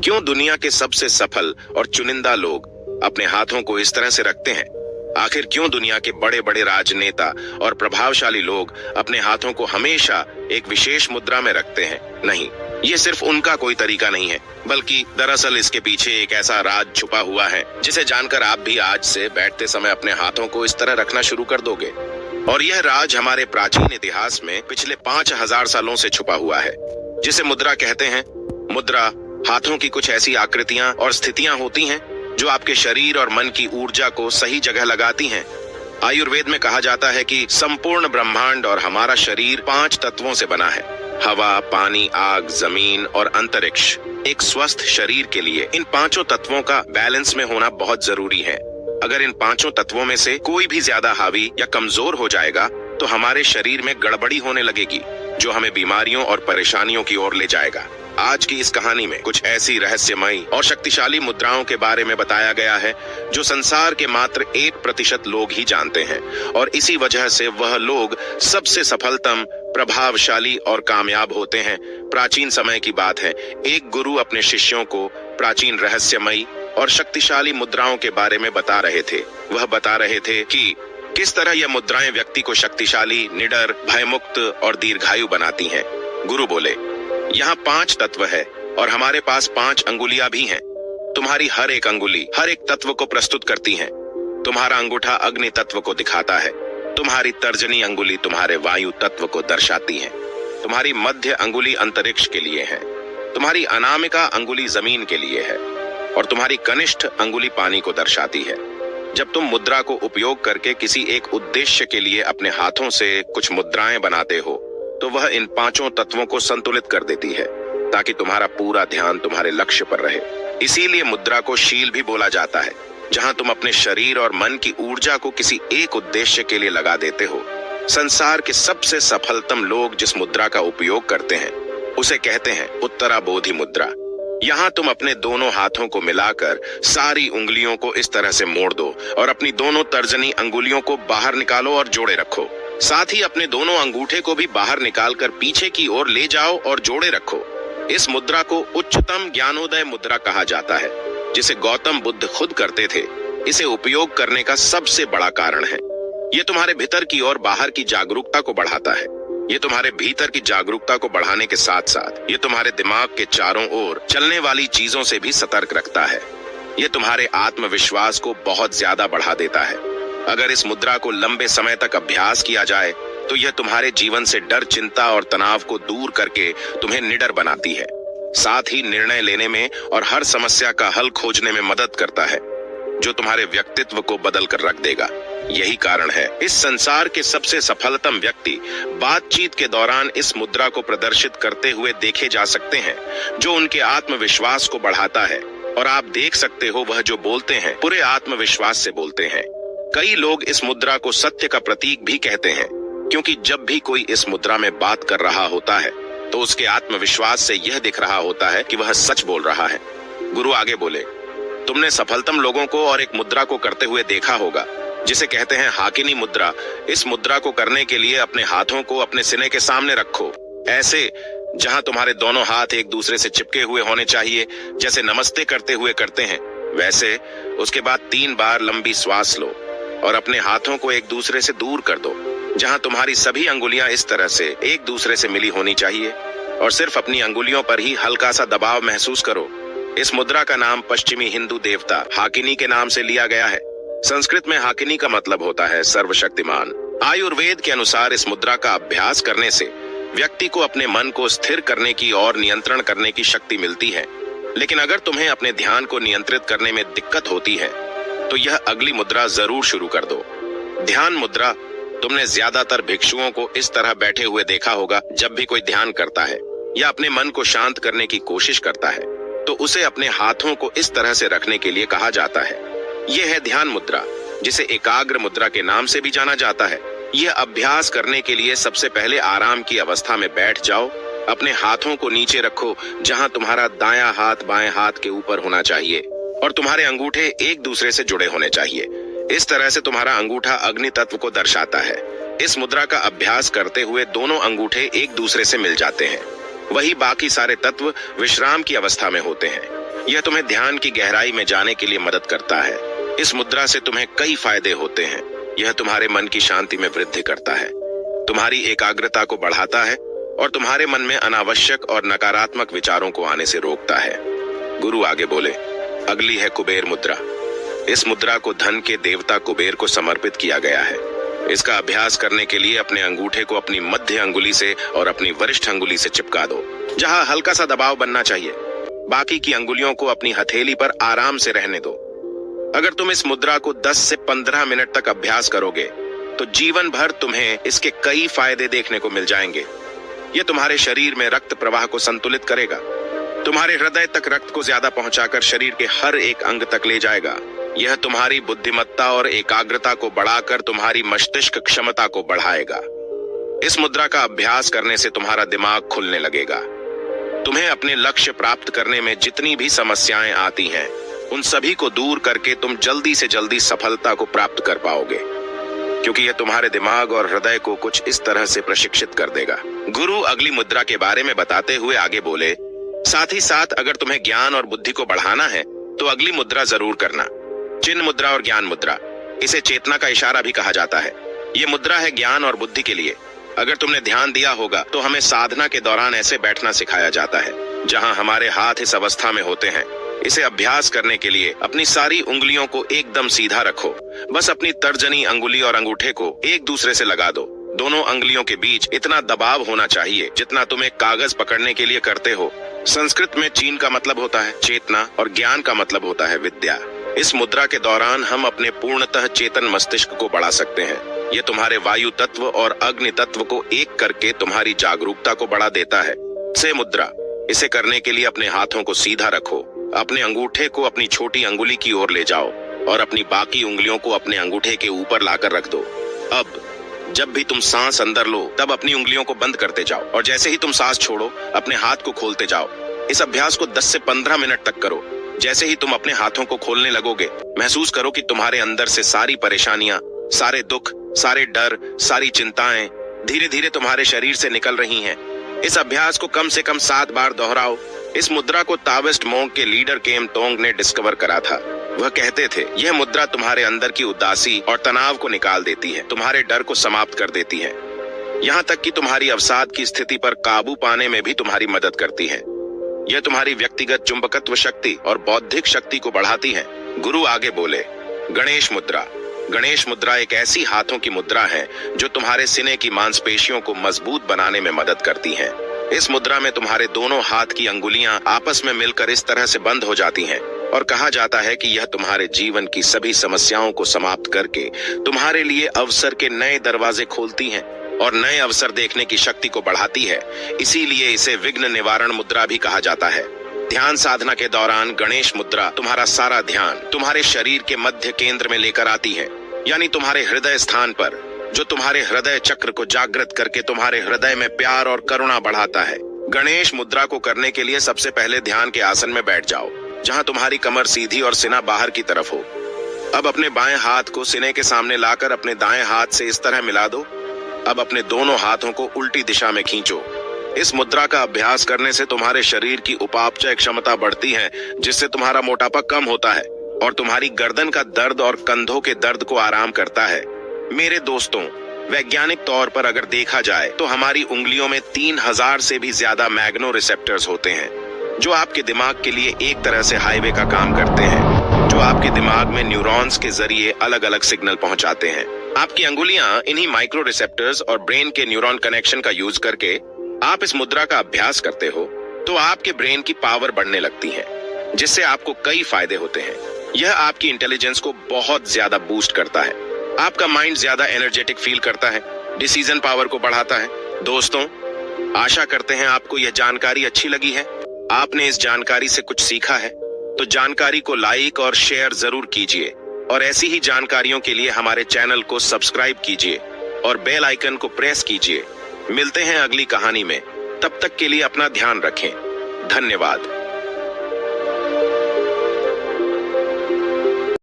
क्यों दुनिया के सबसे सफल और चुनिंदा लोग अपने हाथों को इस तरह से रखते हैं? आखिर क्यों दुनिया के बड़े बड़े राजनेता और प्रभावशाली लोग अपने हाथों को हमेशा एक विशेष मुद्रा में रखते हैं? नहीं, ये सिर्फ उनका कोई तरीका नहीं है, बल्कि दरअसल इसके पीछे एक ऐसा राज छुपा हुआ है जिसे जानकर आप भी आज से बैठते समय अपने हाथों को इस तरह रखना शुरू कर दोगे। और यह राज हमारे प्राचीन इतिहास में पिछले 5000 सालों से छुपा हुआ है, जिसे मुद्रा कहते हैं। मुद्रा हाथों की कुछ ऐसी आकृतियां और स्थितियां होती हैं जो आपके शरीर और मन की ऊर्जा को सही जगह लगाती हैं। आयुर्वेद में कहा जाता है कि संपूर्ण ब्रह्मांड और हमारा शरीर 5 तत्वों से बना है। हवा, पानी, आग, जमीन और अंतरिक्ष। एक स्वस्थ शरीर के लिए इन 5 तत्वों का बैलेंस में होना बहुत जरूरी है। अगर इन 5 तत्वों में से कोई भी ज्यादा हावी या कमजोर हो जाएगा तो हमारे शरीर में गड़बड़ी होने लगेगी, जो हमें बीमारियों और परेशानियों की ओर ले जाएगा। आज की इस कहानी में कुछ ऐसी रहस्यमयी और शक्तिशाली मुद्राओं के बारे में बताया गया है जो संसार के मात्र 1% लोग ही जानते हैं, और इसी वजह से वह लोग सबसे सफलतम, प्रभावशाली और कामयाब होते हैं। प्राचीन समय की बात है, एक गुरु अपने शिष्यों को प्राचीन रहस्यमयी और शक्तिशाली मुद्राओं के बारे में बता रहे थे। वह बता रहे थे कि किस तरह यह मुद्राएं व्यक्ति को शक्तिशाली, निडर, भयमुक्त और दीर्घायु बनाती हैं। गुरु बोले, यहाँ 5 तत्व है और हमारे पास 5 अंगुलियां भी हैं। तुम्हारी हर एक अंगुली हर एक तत्व को प्रस्तुत करती है। तुम्हारा अंगूठा अग्नि तत्व को दिखाता है, तुम्हारी तर्जनी अंगुली तुम्हारे वायु तत्व को दर्शाती है, तुम्हारी मध्य अंगुली अंतरिक्ष के लिए है, तुम्हारी अनामिका अंगुली जमीन के लिए है और तुम्हारी कनिष्ठ अंगुली पानी को दर्शाती है। जब तुम मुद्रा को उपयोग करके किसी एक उद्देश्य के लिए अपने हाथों से कुछ मुद्राएं बनाते हो तो वह इन 5 तत्वों को संतुलित कर देती है, ताकि तुम्हारा पूरा ध्यान तुम्हारे लक्ष्य पर रहे। इसीलिए मुद्रा को शील भी बोला जाता है, जहां तुम अपने शरीर और मन की ऊर्जा को किसी एक उद्देश्य के लिए लगा देते हो। संसार के सबसे सफलतम लोग जिस मुद्रा का उपयोग करते हैं उसे कहते हैं उत्तराबोधि मुद्रा। यहाँ तुम अपने दोनों हाथों को मिलाकर सारी उंगलियों को इस तरह से मोड़ दो और अपनी दोनों तर्जनी अंगुलियों को बाहर निकालो और जोड़े रखो। साथ ही अपने दोनों अंगूठे को भी बाहर निकालकर पीछे की ओर ले जाओ और जोड़े रखो। इस मुद्रा को उच्चतम ज्ञानोदय मुद्रा कहा जाता है, जिसे गौतम बुद्ध खुद करते थे। इसे उपयोग करने का सबसे बड़ा कारण है, ये तुम्हारे भीतर की और बाहर की जागरूकता को बढ़ाता है। ये तुम्हारे भीतर की जागरूकता को बढ़ाने के साथ साथ ये तुम्हारे दिमाग के चारों ओर चलने वाली चीजों से भी सतर्क रखता है। ये तुम्हारे आत्मविश्वास को बहुत ज्यादा बढ़ा देता है। अगर इस मुद्रा को लंबे समय तक अभ्यास किया जाए तो यह तुम्हारे जीवन से डर, चिंता और तनाव को दूर करके तुम्हें निडर बनाती है। साथ ही निर्णय लेने में और हर समस्या का हल खोजने में मदद करता है, जो तुम्हारे व्यक्तित्व को बदल कर रख देगा। यही कारण है इस संसार के सबसे सफलतम व्यक्ति बातचीत के दौरान इस मुद्रा को प्रदर्शित करते हुए देखे जा सकते हैं, जो उनके आत्मविश्वास को बढ़ाता है। और आप देख सकते हो वह जो बोलते हैं पूरे आत्मविश्वास से बोलते हैं। कई लोग इस मुद्रा को सत्य का प्रतीक भी कहते हैं, क्योंकि जब भी कोई इस मुद्रा में बात कर रहा होता है तो उसके आत्मविश्वास से यह दिख रहा होता है कि वह सच बोल रहा है। गुरु आगे बोले, तुमने सफलतम लोगों को और एक मुद्रा को करते हुए देखा होगा जिसे कहते हैं हाकिनी मुद्रा। इस मुद्रा को करने के लिए अपने हाथों को अपने सीने के सामने रखो, ऐसे जहां तुम्हारे दोनों हाथ एक दूसरे से चिपके हुए होने चाहिए, जैसे नमस्ते करते हुए करते हैं वैसे। उसके बाद 3 बार लंबी श्वास लो और अपने हाथों को एक दूसरे से दूर कर दो, जहां तुम्हारी सभी अंगुलियां इस तरह से एक दूसरे से मिली होनी चाहिए, और सिर्फ अपनी अंगुलियों पर ही हल्का सा दबाव महसूस करो। इस मुद्रा का नाम पश्चिमी हिंदू देवता हाकिनी के नाम से लिया गया है। संस्कृत में हाकिनी का मतलब होता है सर्वशक्तिमान। आयुर्वेद के अनुसार इस मुद्रा का अभ्यास करने से व्यक्ति को अपने मन को स्थिर करने की और नियंत्रण करने की शक्ति मिलती है। लेकिन अगर तुम्हें अपने ध्यान को नियंत्रित करने में दिक्कत होती है तो यह अगली मुद्रा जरूर शुरू कर दो, ध्यान मुद्रा। तुमने ज्यादातर भिक्षुओं को इस तरह बैठे हुए देखा होगा। जब भी कोई ध्यान करता है या अपने मन को शांत करने की कोशिश करता है तो उसे अपने हाथों को इस तरह से रखने के लिए कहा जाता है। यह है ध्यान मुद्रा, जिसे एकाग्र मुद्रा के नाम से भी जाना जाता है। यह अभ्यास करने के लिए सबसे पहले आराम की अवस्था में बैठ जाओ। अपने हाथों को नीचे रखो, जहां तुम्हारा दायां हाथ बाएं हाथ के ऊपर होना चाहिए और तुम्हारे अंगूठे एक दूसरे से जुड़े होने चाहिए। इस तरह से तुम्हारा अंगूठा अग्नि तत्व को दर्शाता है। इस मुद्रा का अभ्यास करते हुए दोनों अंगूठे एक दूसरे से मिल जाते हैं। वही बाकी सारे तत्व विश्राम की अवस्था में होते हैं। यह तुम्हें ध्यान की गहराई में जाने के लिए मदद करता है। इस मुद्रा से तुम्हें कई फायदे होते हैं। यह तुम्हारे मन की शांति में वृद्धि करता है, तुम्हारी एकाग्रता को बढ़ाता है और तुम्हारे मन में अनावश्यक और नकारात्मक विचारों को आने से रोकता है। गुरु आगे बोले, अगली है कुबेर मुद्रा। इस मुद्रा को धन के देवता कुबेर को समर्पित किया गया है। इसका अभ्यास करने के लिए अपने अंगूठे को अपनी मध्य अंगुली से और अपनी वरिष्ठ अंगुली से चिपका दो, जहां हल्का सा दबाव बनना चाहिए। बाकी की अंगुलियों को अपनी हथेली पर आराम से रहने दो। अगर तुम इस मुद्रा को 10 से 15 मिनट तक अभ्यास करोगे तो जीवन भर तुम्हें इसके कई फायदे देखने को मिल जाएंगे। यह तुम्हारे शरीर में रक्त प्रवाह को संतुलित करेगा, तुम्हारे हृदय तक रक्त को ज्यादा पहुंचाकर शरीर के हर एक अंग तक ले जाएगा। यह तुम्हारी बुद्धिमत्ता और एकाग्रता को बढ़ाकर तुम्हारी मस्तिष्क क्षमता को बढ़ाएगा। इस मुद्रा का अभ्यास करने से तुम्हारा दिमाग खुलने लगेगा। तुम्हें अपने लक्ष्य प्राप्त करने में जितनी भी समस्याएं आती हैं, उन सभी को दूर करके तुम जल्दी से जल्दी सफलता को प्राप्त कर पाओगे, क्योंकि यह तुम्हारे दिमाग और हृदय को कुछ इस तरह से प्रशिक्षित कर देगा। गुरु अगली मुद्रा के बारे में बताते हुए आगे बोले, साथ ही साथ अगर तुम्हें ज्ञान और बुद्धि को बढ़ाना है तो अगली मुद्रा जरूर करना, चिन्ह मुद्रा और ज्ञान मुद्रा। इसे चेतना का इशारा भी कहा जाता है। ये मुद्रा है ज्ञान और बुद्धि के लिए। अगर तुमने ध्यान दिया होगा तो हमें साधना के दौरान ऐसे बैठना सिखाया जाता है जहां हमारे हाथ इस अवस्था में होते हैं। इसे अभ्यास करने के लिए अपनी सारी उंगलियों को एकदम सीधा रखो। बस अपनी तर्जनी अंगुली और अंगूठे को एक दूसरे से लगा दो। दोनों अंगुलियों के बीच इतना दबाव होना चाहिए जितना तुम एक कागज पकड़ने के लिए करते हो। संस्कृत में चीन का मतलब होता है चेतना और ज्ञान का मतलब होता है विद्या। इस मुद्रा के दौरान हम अपने पूर्णतः चेतन मस्तिष्क को बढ़ा सकते हैं। यह तुम्हारे वायु तत्व और अग्नि तत्व को एक करके तुम्हारी जागरूकता को बढ़ा देता है। से मुद्रा, इसे करने के लिए अपने हाथों को सीधा रखो। अपने अंगूठे को अपनी छोटी अंगुली की ओर ले जाओ और अपनी बाकी उंगलियों को अपने अंगूठे के ऊपर लाकर रख दो। अब जब भी तुम सांस अंदर लो तब अपनी उंगलियों को बंद करते जाओ और जैसे ही तुम सांस छोड़ो अपने हाथ को खोलते जाओ। इस अभ्यास को 10 से 15 मिनट तक करो। जैसे ही तुम अपने हाथों को खोलने लगोगे, महसूस करो कि तुम्हारे अंदर से सारी परेशानियां, सारे दुख, सारे डर, सारी चिंताएं धीरे धीरे तुम्हारे शरीर से निकल रही हैं। इस अभ्यास को कम से कम 7 बार दोहराओ। इस मुद्रा को ताओइस्ट मोंग के लीडर केम तोंग ने डिस्कवर करा था। वह कहते थे, यह मुद्रा तुम्हारे अंदर की उदासी और तनाव को निकाल देती है, तुम्हारे डर को समाप्त कर देती है, यहाँ तक कि तुम्हारी अवसाद की स्थिति पर काबू पाने में भी तुम्हारी मदद करती है। यह तुम्हारी व्यक्तिगत चुंबकत्व शक्ति और बौद्धिक शक्ति को बढ़ाती है। गुरु आगे बोले, गणेश मुद्रा। गणेश मुद्रा एक ऐसी हाथों की मुद्रा है जो तुम्हारे सीने की मांसपेशियों को मजबूत बनाने में मदद करती है। इस मुद्रा में तुम्हारे दोनों हाथ की अंगुलियां आपस में मिलकर इस तरह से बंद हो जाती हैं और कहा जाता है कि यह तुम्हारे जीवन की सभी समस्याओं को समाप्त करके तुम्हारे लिए अवसर के नए दरवाजे खोलती हैं और नए अवसर देखने की शक्ति को बढ़ाती है। इसीलिए इसे विघ्न निवारण मुद्रा भी कहा जाता है। ध्यान साधना के दौरान गणेश मुद्रा तुम्हारा सारा ध्यान तुम्हारे शरीर के मध्य केंद्र में लेकर आती है, यानी तुम्हारे हृदय स्थान पर, जो तुम्हारे हृदय चक्र को जागृत करके तुम्हारे हृदय में प्यार और करुणा बढ़ाता है। गणेश मुद्रा को करने के लिए सबसे पहले ध्यान के आसन में बैठ जाओ, जहां तुम्हारी कमर सीधी और सीना बाहर की तरफ हो। अब अपने बाएं हाथ को सीने के सामने लाकर अपने दाएं हाथ से इस तरह मिला दो। अब अपने दोनों हाथों को उल्टी दिशा में खींचो। इस मुद्रा का अभ्यास करने से तुम्हारे शरीर की उपापचय क्षमता बढ़ती है, जिससे तुम्हारा मोटापा कम होता है और तुम्हारी गर्दन का दर्द और कंधों के दर्द को आराम करता है। मेरे दोस्तों, वैज्ञानिक तौर पर अगर देखा जाए तो हमारी उंगलियों में 3000 से भी ज्यादा मैग्नो रिसेप्टर्स होते हैं, जो आपके दिमाग के लिए एक तरह से हाईवे का काम करते हैं, जो आपके दिमाग में न्यूरॉन्स के जरिए अलग अलग सिग्नल पहुंचाते हैं। आपकी अंगुलियां इन्हीं माइक्रो रिसेप्टर्स और ब्रेन के न्यूरॉन कनेक्शन का यूज करके आप इस मुद्रा का अभ्यास करते हो तो आपके ब्रेन की पावर बढ़ने लगती है, जिससे आपको कई फायदे होते हैं। यह आपकी इंटेलिजेंस को बहुत ज्यादा बूस्ट करता है, आपका माइंड ज्यादा एनर्जेटिक फील करता है, डिसीजन पावर को बढ़ाता है। दोस्तों, आशा करते हैं आपको यह जानकारी अच्छी लगी है। आपने इस जानकारी से कुछ सीखा है तो जानकारी को लाइक और शेयर जरूर कीजिए और ऐसी ही जानकारियों के लिए हमारे चैनल को सब्सक्राइब कीजिए और बेल आइकन को प्रेस कीजिए। मिलते हैं अगली कहानी में, तब तक के लिए अपना ध्यान रखें। धन्यवाद।